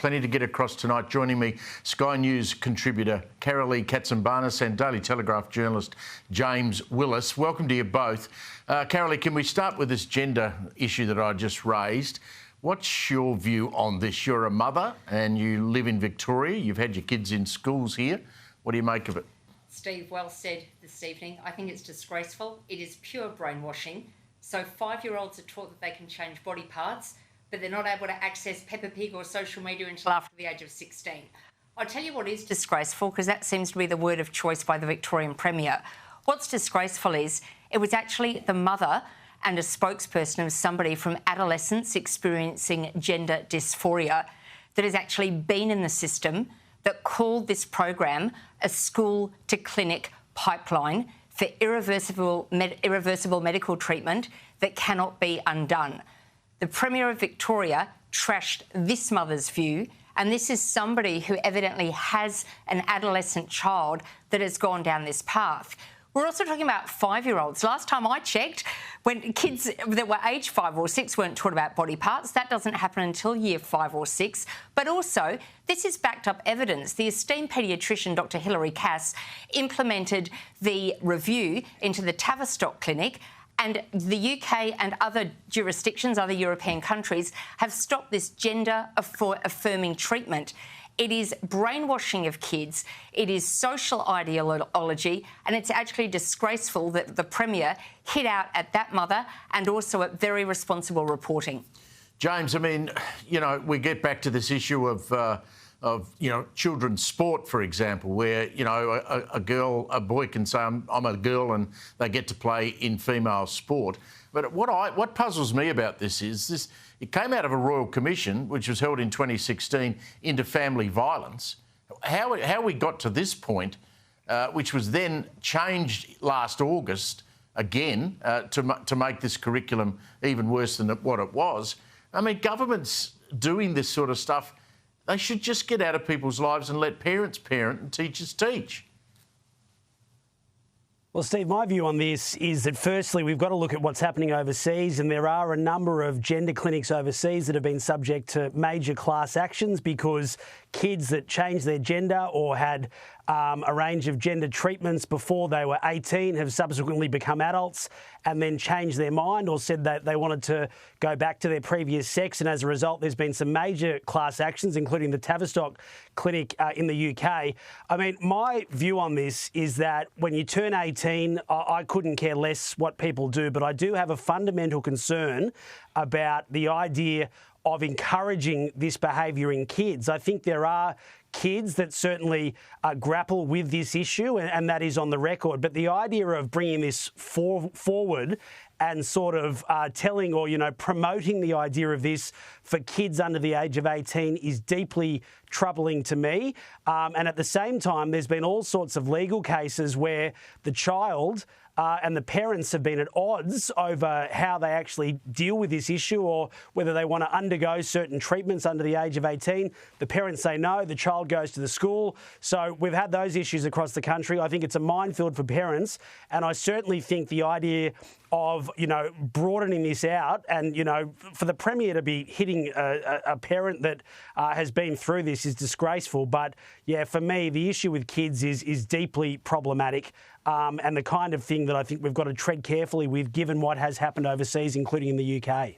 plenty to get across tonight. Joining me, Sky News contributor Karalee Katsambanis and Daily Telegraph journalist James Willis. Welcome to you both. Karalee, can we start with this gender issue that I just raised? What's your view on this? You're a mother and you live in Victoria. You've had your kids in schools here. What do you make of it? Steve, well said this evening. I think it's disgraceful. It is pure brainwashing. So 5-year-olds are taught that they can change body parts, but they're not able to access Peppa Pig or social media until after the age of 16. I'll tell you what is disgraceful, because that seems to be the word of choice by the Victorian Premier. What's disgraceful is it was actually the mother and a spokesperson of somebody from adolescence experiencing gender dysphoria that has actually been in the system that called this program a school-to-clinic pipeline for irreversible medical treatment that cannot be undone. The Premier of Victoria trashed this mother's view, and this is somebody who evidently has an adolescent child that has gone down this path. We're also talking about 5-year-olds. Last time I checked, when kids that were aged 5 or 6 weren't taught about body parts, that doesn't happen until year 5 or 6. But also, this is backed up evidence. The esteemed paediatrician, Dr. Karalee Katsambanis, implemented the review into the Tavistock Clinic, and the UK and other jurisdictions, other European countries, have stopped this gender-affirming treatment. It is brainwashing of kids, it is social ideology, and it's actually disgraceful that the Premier hit out at that mother and also at very responsible reporting. James, I mean, you know, we get back to this issue of children's sport, for example, where, you know, a boy can say, I'm a girl, and they get to play in female sport. But what puzzles me about this is it came out of a royal commission, which was held in 2016, into family violence. How we got to this point, which was then changed last August again to make this curriculum even worse than what it was. I mean, governments doing this sort of stuff, they should just get out of people's lives and let parents parent and teachers teach. Well, Steve, my view on this is that firstly, we've got to look at what's happening overseas, and there are a number of gender clinics overseas that have been subject to major class actions because kids that changed their gender or had a range of gender treatments before they were 18 have subsequently become adults and then changed their mind or said that they wanted to go back to their previous sex, and as a result there's been some major class actions, including the Tavistock Clinic in the UK. I mean, my view on this is that when you turn 18, I couldn't care less what people do, but I do have a fundamental concern about the idea of encouraging this behaviour in kids. I think there are kids that certainly grapple with this issue, and that is on the record. But the idea of bringing this forward and sort of telling or, you know, promoting the idea of this for kids under the age of 18 is deeply troubling to me. And at the same time, there's been all sorts of legal cases where the child and the parents have been at odds over how they actually deal with this issue or whether they want to undergo certain treatments under the age of 18. The parents say no, the child goes to the school. So we've had those issues across the country. I think it's a minefield for parents, and I certainly think the idea of, you know, broadening this out and, you know, for the Premier to be hitting a parent that has been through this is disgraceful. But, yeah, for me, the issue with kids is deeply problematic and the kind of thing that I think we've got to tread carefully with given what has happened overseas, including in the UK.